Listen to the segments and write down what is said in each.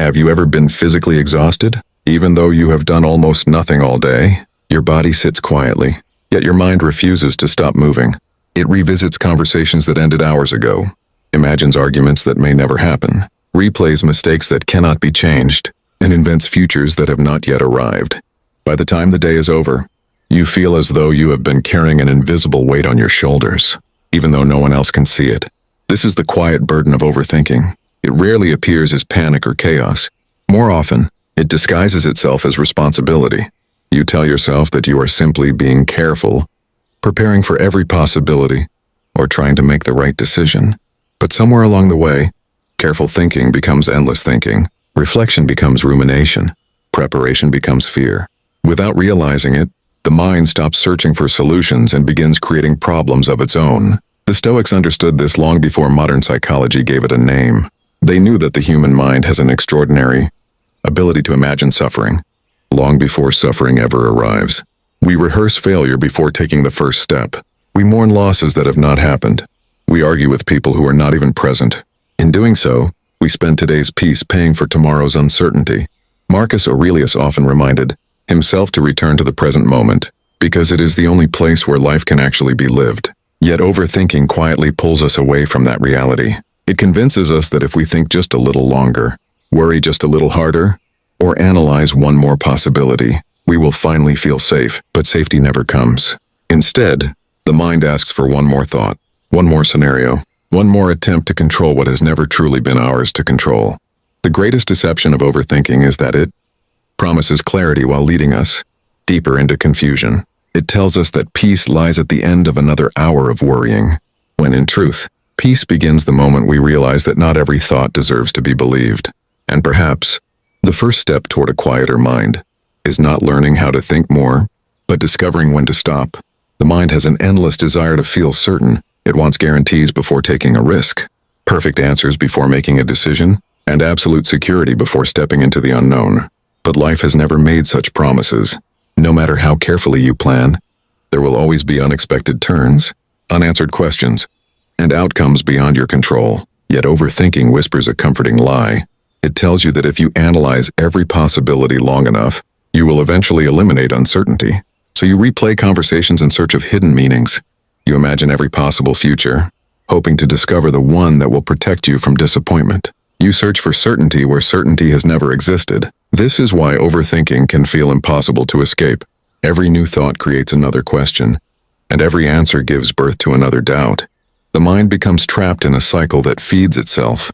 Have you ever been physically exhausted? Even though you have done almost nothing all day, your body sits quietly, yet your mind refuses to stop moving. It revisits conversations that ended hours ago, imagines arguments that may never happen, replays mistakes that cannot be changed, and invents futures that have not yet arrived. By the time the day is over, you feel as though you have been carrying an invisible weight on your shoulders, even though no one else can see it. This is the quiet burden of overthinking. It rarely appears as panic or chaos. More often, it disguises itself as responsibility. You tell yourself that you are simply being careful, preparing for every possibility, or trying to make the right decision. But somewhere along the way, careful thinking becomes endless thinking, reflection becomes rumination, preparation becomes fear. Without realizing it, the mind stops searching for solutions and begins creating problems of its own. The Stoics understood this long before modern psychology gave it a name. They knew that the human mind has an extraordinary ability to imagine suffering, long before suffering ever arrives. We rehearse failure before taking the first step. We mourn losses that have not happened. We argue with people who are not even present. In doing so, we spend today's peace paying for tomorrow's uncertainty. Marcus Aurelius often reminded himself to return to the present moment, because it is the only place where life can actually be lived. Yet overthinking quietly pulls us away from that reality. It convinces us that if we think just a little longer, worry just a little harder, or analyze one more possibility, we will finally feel safe, but safety never comes. Instead, the mind asks for one more thought, one more scenario, one more attempt to control what has never truly been ours to control. The greatest deception of overthinking is that it promises clarity while leading us deeper into confusion. It tells us that peace lies at the end of another hour of worrying, when in truth, peace begins the moment we realize that not every thought deserves to be believed. And perhaps, the first step toward a quieter mind is not learning how to think more, but discovering when to stop. The mind has an endless desire to feel certain. It wants guarantees before taking a risk, perfect answers before making a decision, and absolute security before stepping into the unknown. But life has never made such promises. No matter how carefully you plan, there will always be unexpected turns, unanswered questions, and outcomes beyond your control. Yet overthinking whispers a comforting lie. It tells you that if you analyze every possibility long enough, you will eventually eliminate uncertainty. So you replay conversations in search of hidden meanings. You imagine every possible future, hoping to discover the one that will protect you from disappointment. You search for certainty where certainty has never existed. This is why overthinking can feel impossible to escape. Every new thought creates another question, and every answer gives birth to another doubt. The mind becomes trapped in a cycle that feeds itself,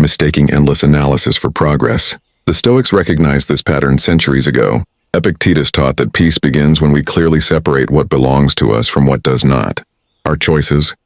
mistaking endless analysis for progress. The Stoics recognized this pattern centuries ago. Epictetus taught that peace begins when we clearly separate what belongs to us from what does not. Our choices,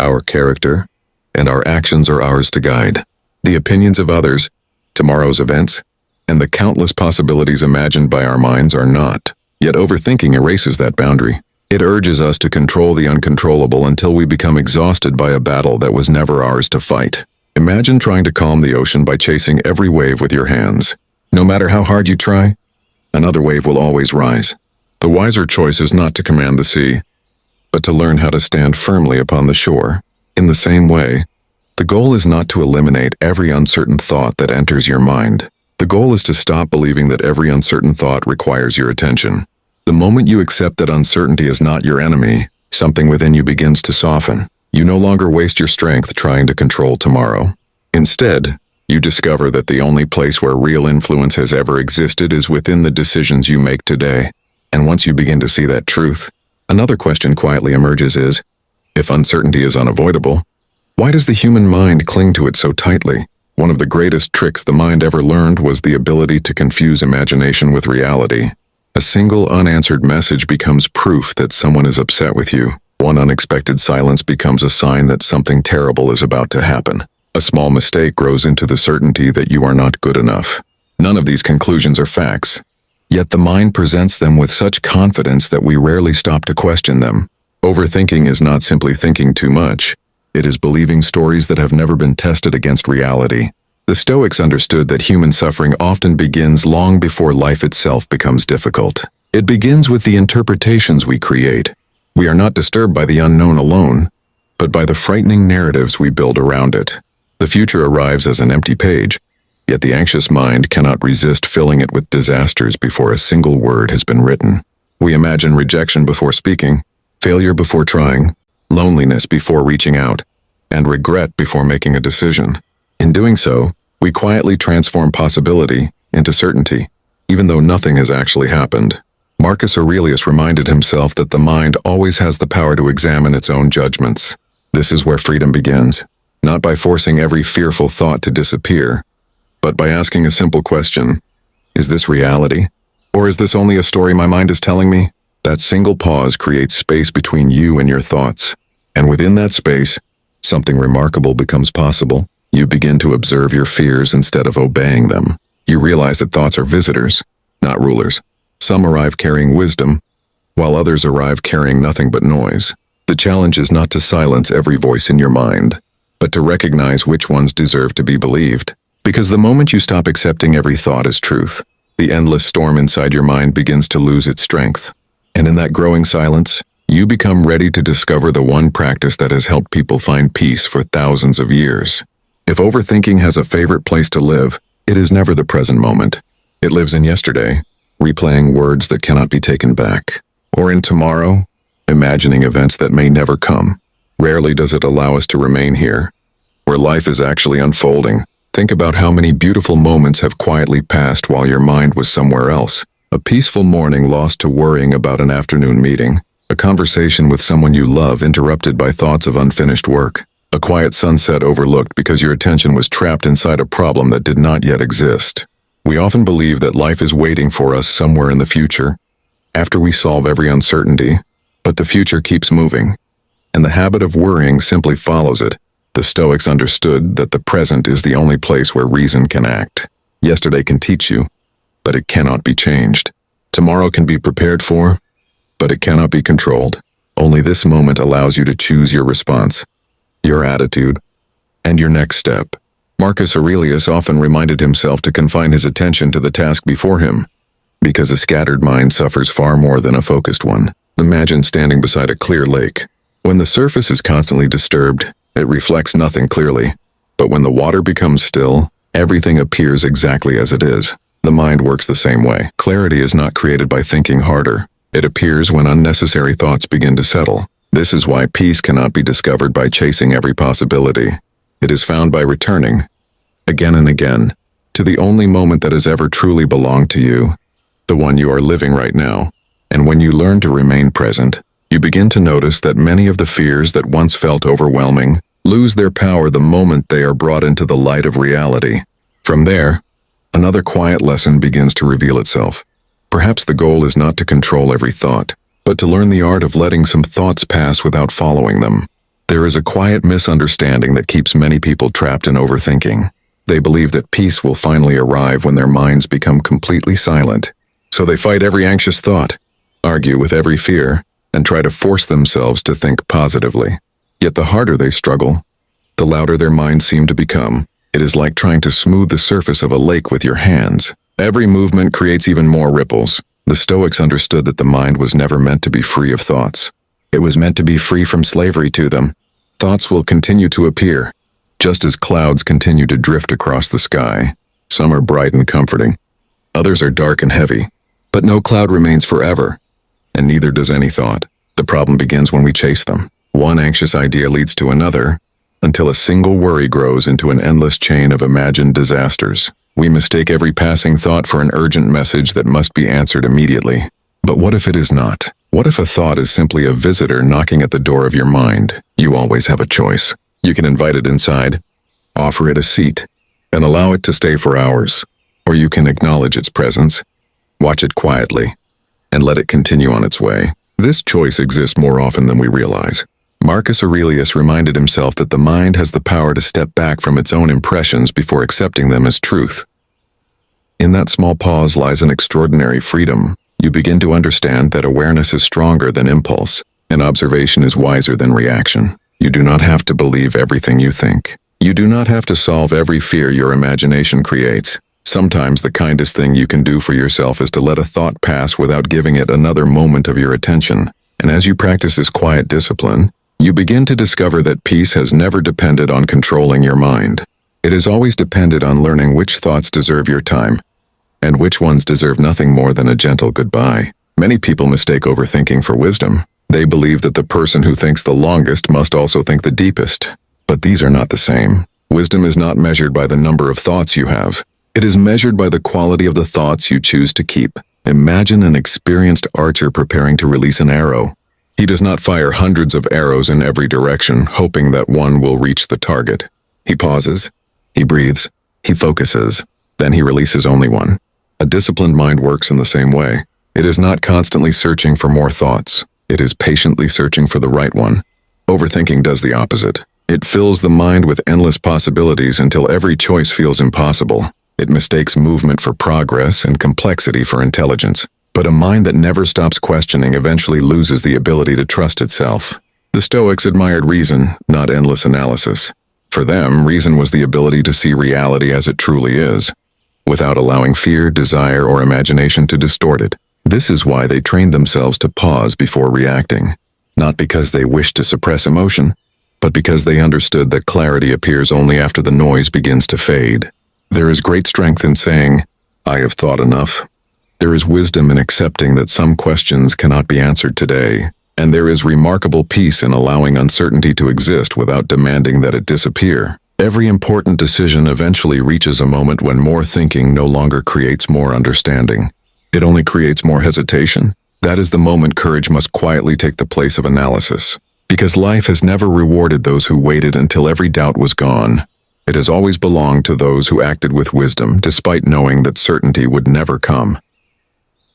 our character, and our actions are ours to guide. The opinions of others, tomorrow's events, and the countless possibilities imagined by our minds are not. Yet overthinking erases that boundary. It urges us to control the uncontrollable until we become exhausted by a battle that was never ours to fight. Imagine trying to calm the ocean by chasing every wave with your hands. No matter how hard you try, another wave will always rise. The wiser choice is not to command the sea, but to learn how to stand firmly upon the shore. In the same way, the goal is not to eliminate every uncertain thought that enters your mind. The goal is to stop believing that every uncertain thought requires your attention. The moment you accept that uncertainty is not your enemy, something within you begins to soften. You no longer waste your strength trying to control tomorrow. Instead, you discover that the only place where real influence has ever existed is within the decisions you make today. And once you begin to see that truth, another question quietly emerges is, if uncertainty is unavoidable, why does the human mind cling to it so tightly? One of the greatest tricks the mind ever learned was the ability to confuse imagination with reality. A single unanswered message becomes proof that someone is upset with you. One unexpected silence becomes a sign that something terrible is about to happen. A small mistake grows into the certainty that you are not good enough. None of these conclusions are facts, yet the mind presents them with such confidence that we rarely stop to question them. Overthinking is not simply thinking too much. It is believing stories that have never been tested against reality. The Stoics understood that human suffering often begins long before life itself becomes difficult. It begins with the interpretations we create. We are not disturbed by the unknown alone, but by the frightening narratives we build around it. The future arrives as an empty page, Yet the anxious mind cannot resist filling it with disasters before a single word has been written. We imagine rejection before speaking, failure before trying, loneliness before reaching out, and regret before making a decision. In doing so, we quietly transform possibility into certainty, even though nothing has actually happened. Marcus Aurelius reminded himself that the mind always has the power to examine its own judgments. This is where freedom begins, not by forcing every fearful thought to disappear, but by asking a simple question: is this reality? Or is this only a story my mind is telling me? That single pause creates space between you and your thoughts, and within that space, something remarkable becomes possible. You begin to observe your fears instead of obeying them. You realize that thoughts are visitors, not rulers. Some arrive carrying wisdom, while others arrive carrying nothing but noise. The challenge is not to silence every voice in your mind, but to recognize which ones deserve to be believed. Because the moment you stop accepting every thought as truth, the endless storm inside your mind begins to lose its strength. And in that growing silence, you become ready to discover the one practice that has helped people find peace for thousands of years. If overthinking has a favorite place to live, it is never the present moment. It lives in yesterday, replaying words that cannot be taken back, or in tomorrow, imagining events that may never come. Rarely does it allow us to remain here, where life is actually unfolding. Think about how many beautiful moments have quietly passed while your mind was somewhere else. A peaceful morning lost to worrying about an afternoon meeting, a conversation with someone you love interrupted by thoughts of unfinished work, a quiet sunset overlooked because your attention was trapped inside a problem that did not yet exist. We often believe that life is waiting for us somewhere in the future, after we solve every uncertainty, but the future keeps moving, and the habit of worrying simply follows it. The Stoics understood that the present is the only place where reason can act. Yesterday can teach you, but it cannot be changed. Tomorrow can be prepared for, but it cannot be controlled. Only this moment allows you to choose your response, your attitude, and your next step. Marcus Aurelius often reminded himself to confine his attention to the task before him, because a scattered mind suffers far more than a focused one. Imagine standing beside a clear lake. When the surface is constantly disturbed, it reflects nothing clearly. But when the water becomes still, everything appears exactly as it is. The mind works the same way. Clarity is not created by thinking harder. It appears when unnecessary thoughts begin to settle. This is why peace cannot be discovered by chasing every possibility. It is found by returning, again and again, to the only moment that has ever truly belonged to you, the one you are living right now. And when you learn to remain present, you begin to notice that many of the fears that once felt overwhelming lose their power the moment they are brought into the light of reality. From there, another quiet lesson begins to reveal itself. Perhaps the goal is not to control every thought, but to learn the art of letting some thoughts pass without following them. There is a quiet misunderstanding that keeps many people trapped in overthinking. They believe that peace will finally arrive when their minds become completely silent. So they fight every anxious thought, argue with every fear, and try to force themselves to think positively. Yet the harder they struggle, the louder their minds seem to become. It is like trying to smooth the surface of a lake with your hands. Every movement creates even more ripples. The Stoics understood that the mind was never meant to be free of thoughts. It was meant to be free from slavery to them. Thoughts will continue to appear, just as clouds continue to drift across the sky. Some are bright and comforting. Others are dark and heavy. But no cloud remains forever, and neither does any thought. The problem begins when we chase them. One anxious idea leads to another, until a single worry grows into an endless chain of imagined disasters. We mistake every passing thought for an urgent message that must be answered immediately. But what if it is not? What if a thought is simply a visitor knocking at the door of your mind? You always have a choice. You can invite it inside, offer it a seat, and allow it to stay for hours. Or you can acknowledge its presence, watch it quietly, and let it continue on its way. This choice exists more often than we realize. Marcus Aurelius reminded himself that the mind has the power to step back from its own impressions before accepting them as truth. In that small pause lies an extraordinary freedom. You begin to understand that awareness is stronger than impulse, and observation is wiser than reaction. You do not have to believe everything you think. You do not have to solve every fear your imagination creates. Sometimes the kindest thing you can do for yourself is to let a thought pass without giving it another moment of your attention. And as you practice this quiet discipline, you begin to discover that peace has never depended on controlling your mind. It has always depended on learning which thoughts deserve your time, and which ones deserve nothing more than a gentle goodbye. Many people mistake overthinking for wisdom. They believe that the person who thinks the longest must also think the deepest. But these are not the same. Wisdom is not measured by the number of thoughts you have. It is measured by the quality of the thoughts you choose to keep. Imagine an experienced archer preparing to release an arrow. He does not fire hundreds of arrows in every direction, hoping that one will reach the target. He pauses, he breathes, he focuses, then he releases only one. A disciplined mind works in the same way. It is not constantly searching for more thoughts. It is patiently searching for the right one. Overthinking does the opposite. It fills the mind with endless possibilities until every choice feels impossible. It mistakes movement for progress and complexity for intelligence. But a mind that never stops questioning eventually loses the ability to trust itself. The Stoics admired reason, not endless analysis. For them, reason was the ability to see reality as it truly is, without allowing fear, desire, or imagination to distort it. This is why they trained themselves to pause before reacting, not because they wished to suppress emotion, but because they understood that clarity appears only after the noise begins to fade. There is great strength in saying, "I have thought enough." There is wisdom in accepting that some questions cannot be answered today, and there is remarkable peace in allowing uncertainty to exist without demanding that it disappear. Every important decision eventually reaches a moment when more thinking no longer creates more understanding. It only creates more hesitation. That is the moment courage must quietly take the place of analysis. Because life has never rewarded those who waited until every doubt was gone. It has always belonged to those who acted with wisdom, despite knowing that certainty would never come.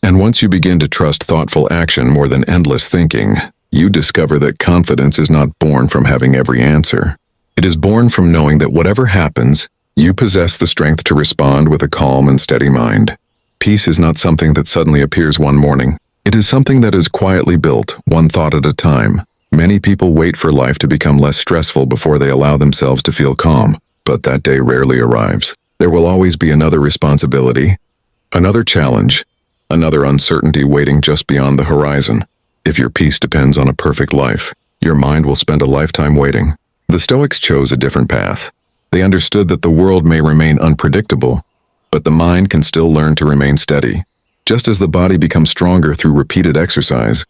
And once you begin to trust thoughtful action more than endless thinking, you discover that confidence is not born from having every answer. It is born from knowing that whatever happens, you possess the strength to respond with a calm and steady mind. Peace is not something that suddenly appears one morning. It is something that is quietly built, one thought at a time. Many people wait for life to become less stressful before they allow themselves to feel calm, but that day rarely arrives. There will always be another responsibility, another challenge, another uncertainty waiting just beyond the horizon. If your peace depends on a perfect life, your mind will spend a lifetime waiting. The Stoics chose a different path. They understood that the world may remain unpredictable, but the mind can still learn to remain steady. Just as the body becomes stronger through repeated exercise,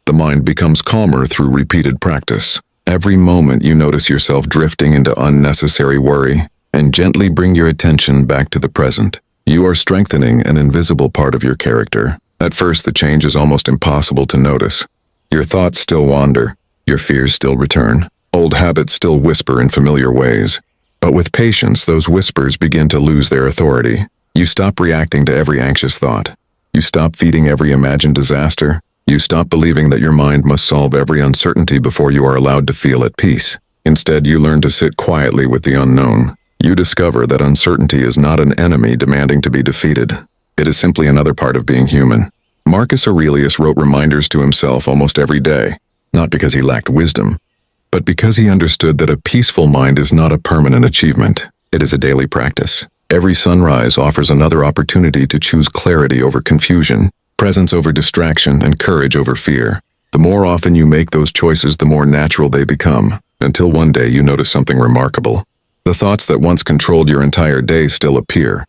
the mind becomes calmer through repeated practice. Every moment you notice yourself drifting into unnecessary worry, and gently bring your attention back to the present. You are strengthening an invisible part of your character. At first, the change is almost impossible to notice. Your thoughts still wander, your fears still return, old habits still whisper in familiar ways. But with patience, those whispers begin to lose their authority. You stop reacting to every anxious thought. You stop feeding every imagined disaster. You stop believing that your mind must solve every uncertainty before you are allowed to feel at peace. Instead, you learn to sit quietly with the unknown. You discover that uncertainty is not an enemy demanding to be defeated. It is simply another part of being human. Marcus Aurelius wrote reminders to himself almost every day, not because he lacked wisdom, but because he understood that a peaceful mind is not a permanent achievement. It is a daily practice. Every sunrise offers another opportunity to choose clarity over confusion, presence over distraction, and courage over fear. The more often you make those choices, the more natural they become, until one day you notice something remarkable. The thoughts that once controlled your entire day still appear,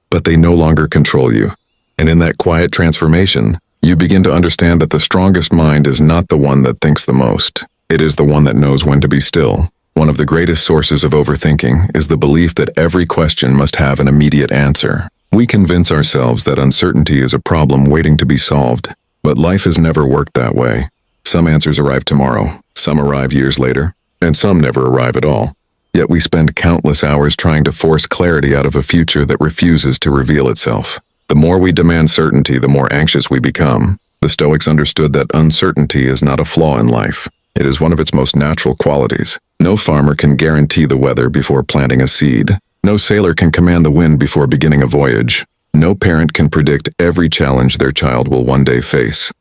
but they no longer control you. And in that quiet transformation, you begin to understand that the strongest mind is not the one that thinks the most. It is the one that knows when to be still. One of the greatest sources of overthinking is the belief that every question must have an immediate answer. We convince ourselves that uncertainty is a problem waiting to be solved, but life has never worked that way. Some answers arrive tomorrow, some arrive years later, and some never arrive at all. Yet we spend countless hours trying to force clarity out of a future that refuses to reveal itself. The more we demand certainty, the more anxious we become. The Stoics understood that uncertainty is not a flaw in life. It is one of its most natural qualities. No farmer can guarantee the weather before planting a seed. No sailor can command the wind before beginning a voyage. No parent can predict every challenge their child will one day face.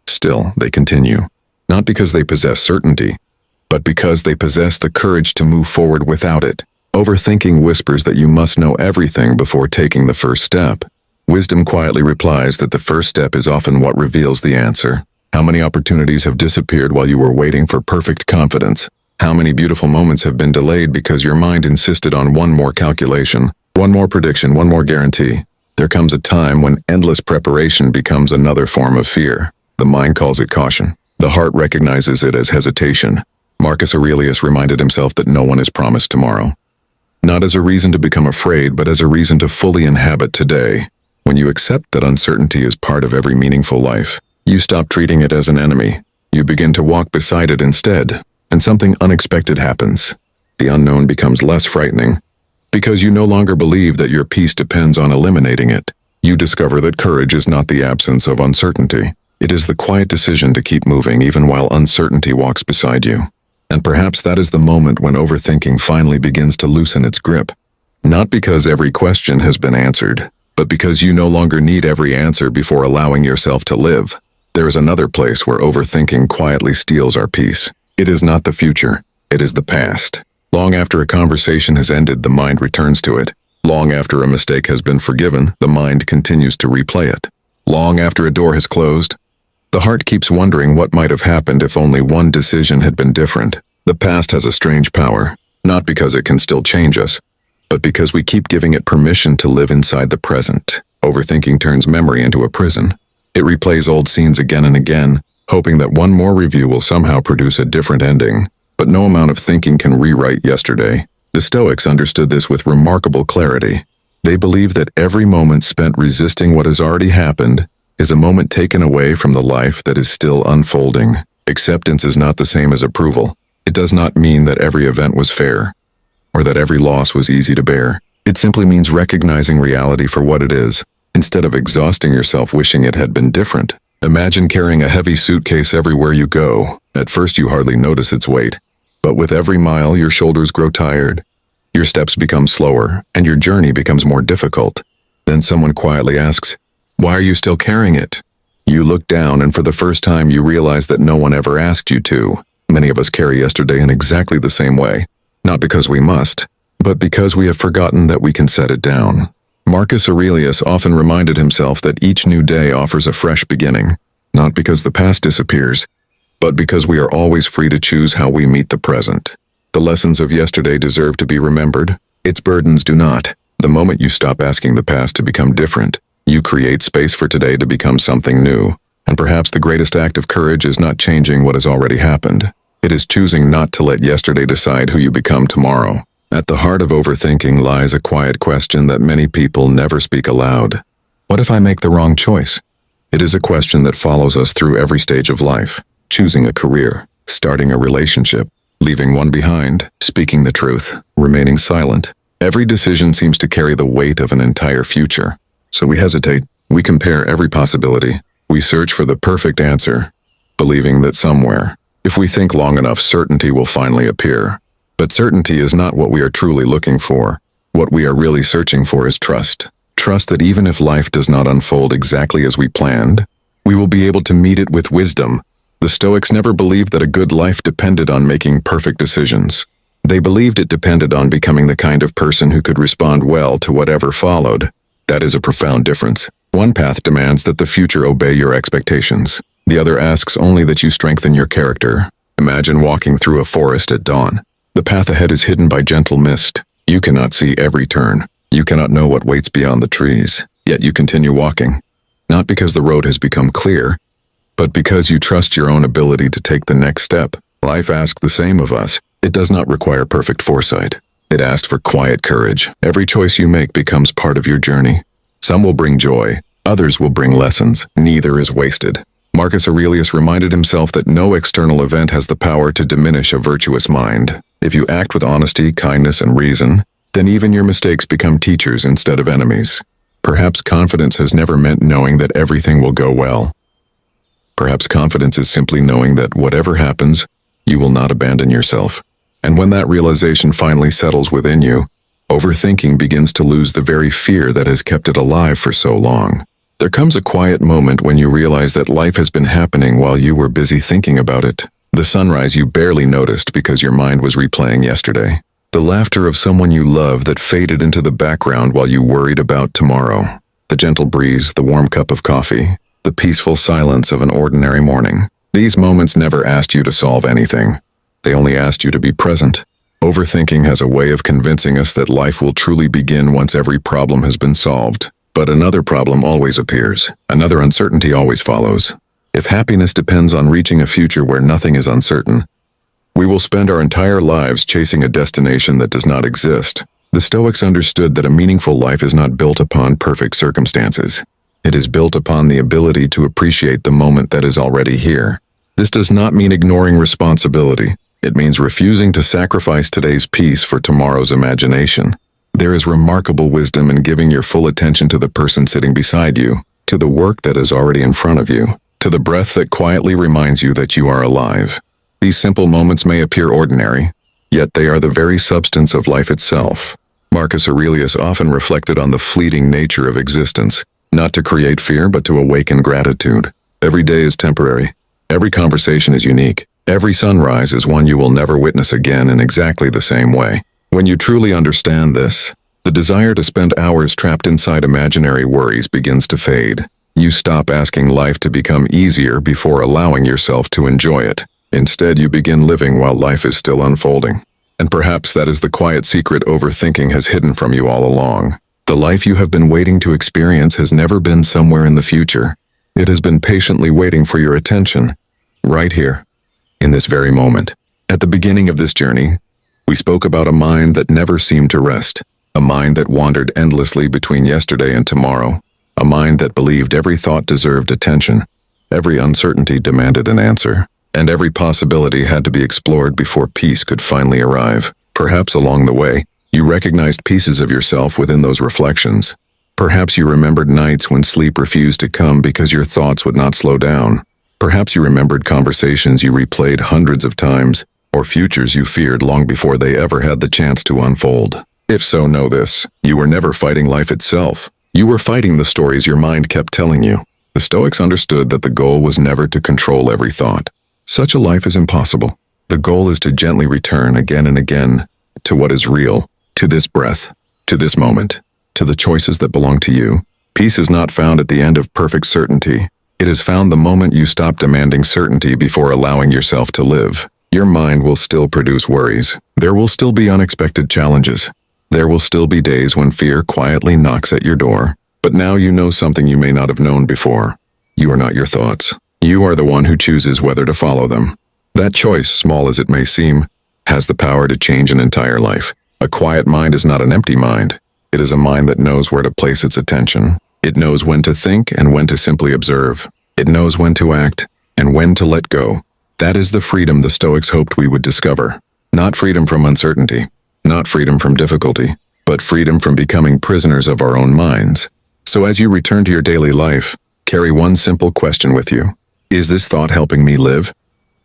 Still, they continue, not because they possess certainty, but because they possess the courage to move forward without it. Overthinking whispers that you must know everything before taking the first step. Wisdom quietly replies that the first step is often what reveals the answer. How many opportunities have disappeared while you were waiting for perfect confidence? How many beautiful moments have been delayed because your mind insisted on one more calculation, one more prediction, one more guarantee? There comes a time when endless preparation becomes another form of fear. The mind calls it caution. The heart recognizes it as hesitation. Marcus Aurelius reminded himself that no one is promised tomorrow. Not as a reason to become afraid, but as a reason to fully inhabit today. When you accept that uncertainty is part of every meaningful life, you stop treating it as an enemy. You begin to walk beside it instead, and something unexpected happens. The unknown becomes less frightening. Because you no longer believe that your peace depends on eliminating it, you discover that courage is not the absence of uncertainty. It is the quiet decision to keep moving even while uncertainty walks beside you. And perhaps that is the moment when overthinking finally begins to loosen its grip. Not because every question has been answered, but because you no longer need every answer before allowing yourself to live. There is another place where overthinking quietly steals our peace. It is not the future, it is the past. Long after a conversation has ended, the mind returns to it. Long after a mistake has been forgiven, the mind continues to replay it. Long after a door has closed, the heart keeps wondering what might have happened if only one decision had been different. The past has a strange power, not because it can still change us, but because we keep giving it permission to live inside the present. Overthinking turns memory into a prison. It replays old scenes again and again, hoping that one more review will somehow produce a different ending. But no amount of thinking can rewrite yesterday. The Stoics understood this with remarkable clarity. They believed that every moment spent resisting what has already happened is a moment taken away from the life that is still unfolding. Acceptance is not the same as approval. It does not mean that every event was fair, or that every loss was easy to bear. It simply means recognizing reality for what it is, instead of exhausting yourself wishing it had been different. Imagine carrying a heavy suitcase everywhere you go. At first you hardly notice its weight, but with every mile your shoulders grow tired, your steps become slower, and your journey becomes more difficult. Then someone quietly asks, "Why are you still carrying it?" You look down, and for the first time you realize that no one ever asked you to. Many of us carry yesterday in exactly the same way, not because we must, but because we have forgotten that we can set it down. Marcus Aurelius often reminded himself that each new day offers a fresh beginning, not because the past disappears, but because we are always free to choose how we meet the present. The lessons of yesterday deserve to be remembered. Its burdens do not. The moment you stop asking the past to become different, you create space for today to become something new. And perhaps the greatest act of courage is not changing what has already happened. It is choosing not to let yesterday decide who you become tomorrow. At the heart of overthinking lies a quiet question that many people never speak aloud. What if I make the wrong choice? It is a question that follows us through every stage of life. Choosing a career, starting a relationship, leaving one behind, speaking the truth, remaining silent. Every decision seems to carry the weight of an entire future. So we hesitate, we compare every possibility, we search for the perfect answer, believing that somewhere, if we think long enough, certainty will finally appear. But certainty is not what we are truly looking for. What we are really searching for is trust. Trust that even if life does not unfold exactly as we planned, we will be able to meet it with wisdom. The Stoics never believed that a good life depended on making perfect decisions. They believed it depended on becoming the kind of person who could respond well to whatever followed. That is a profound difference. One path demands that the future obey your expectations. The other asks only that you strengthen your character. Imagine walking through a forest at dawn. The path ahead is hidden by gentle mist. You cannot see every turn. You cannot know what waits beyond the trees. Yet you continue walking. Not because the road has become clear, but because you trust your own ability to take the next step. Life asks the same of us. It does not require perfect foresight. It asks for quiet courage. Every choice you make becomes part of your journey. Some will bring joy, others will bring lessons. Neither is wasted. Marcus Aurelius reminded himself that no external event has the power to diminish a virtuous mind. If you act with honesty, kindness, and reason, then even your mistakes become teachers instead of enemies. Perhaps confidence has never meant knowing that everything will go well. Perhaps confidence is simply knowing that whatever happens, you will not abandon yourself. And when that realization finally settles within you, overthinking begins to lose the very fear that has kept it alive for so long. There comes a quiet moment when you realize that life has been happening while you were busy thinking about it. The sunrise you barely noticed because your mind was replaying yesterday. The laughter of someone you love that faded into the background while you worried about tomorrow. The gentle breeze, the warm cup of coffee, the peaceful silence of an ordinary morning. These moments never asked you to solve anything. They only asked you to be present. Overthinking has a way of convincing us that life will truly begin once every problem has been solved. But another problem always appears. Another uncertainty always follows. If happiness depends on reaching a future where nothing is uncertain, we will spend our entire lives chasing a destination that does not exist. The Stoics understood that a meaningful life is not built upon perfect circumstances. It is built upon the ability to appreciate the moment that is already here. This does not mean ignoring responsibility. It means refusing to sacrifice today's peace for tomorrow's imagination. There is remarkable wisdom in giving your full attention to the person sitting beside you, to the work that is already in front of you, to the breath that quietly reminds you that you are alive. These simple moments may appear ordinary, yet they are the very substance of life itself. Marcus Aurelius often reflected on the fleeting nature of existence, not to create fear but to awaken gratitude. Every day is temporary. Every conversation is unique. Every sunrise is one you will never witness again in exactly the same way. When you truly understand this, the desire to spend hours trapped inside imaginary worries begins to fade. You stop asking life to become easier before allowing yourself to enjoy it. Instead, you begin living while life is still unfolding. And perhaps that is the quiet secret overthinking has hidden from you all along. The life you have been waiting to experience has never been somewhere in the future. It has been patiently waiting for your attention, right here, in this very moment. At the beginning of this journey, we spoke about a mind that never seemed to rest, a mind that wandered endlessly between yesterday and tomorrow, a mind that believed every thought deserved attention, every uncertainty demanded an answer, and every possibility had to be explored before peace could finally arrive. Perhaps along the way, you recognized pieces of yourself within those reflections. Perhaps you remembered nights when sleep refused to come because your thoughts would not slow down. Perhaps you remembered conversations you replayed hundreds of times, or futures you feared long before they ever had the chance to unfold. If so, know this: you were never fighting life itself. You were fighting the stories your mind kept telling you. The Stoics understood that the goal was never to control every thought. Such a life is impossible. The goal is to gently return again and again to what is real, to this breath, to this moment, to the choices that belong to you. Peace is not found at the end of perfect certainty. It is found the moment you stop demanding certainty before allowing yourself to live. Your mind will still produce worries. There will still be unexpected challenges. There will still be days when fear quietly knocks at your door. But now you know something you may not have known before. You are not your thoughts. You are the one who chooses whether to follow them. That choice, small as it may seem, has the power to change an entire life. A quiet mind is not an empty mind. It is a mind that knows where to place its attention. It knows when to think and when to simply observe. It knows when to act and when to let go. That is the freedom the Stoics hoped we would discover. Not freedom from uncertainty, not freedom from difficulty, but freedom from becoming prisoners of our own minds. So as you return to your daily life, carry one simple question with you. Is this thought helping me live?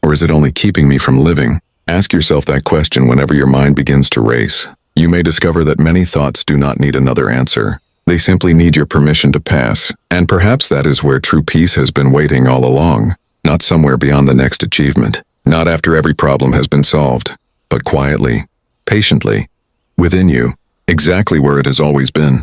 Or is it only keeping me from living? Ask yourself that question whenever your mind begins to race. You may discover that many thoughts do not need another answer. They simply need your permission to pass. And perhaps that is where true peace has been waiting all along. Not somewhere beyond the next achievement. Not after every problem has been solved. But quietly, patiently, within you, exactly where it has always been.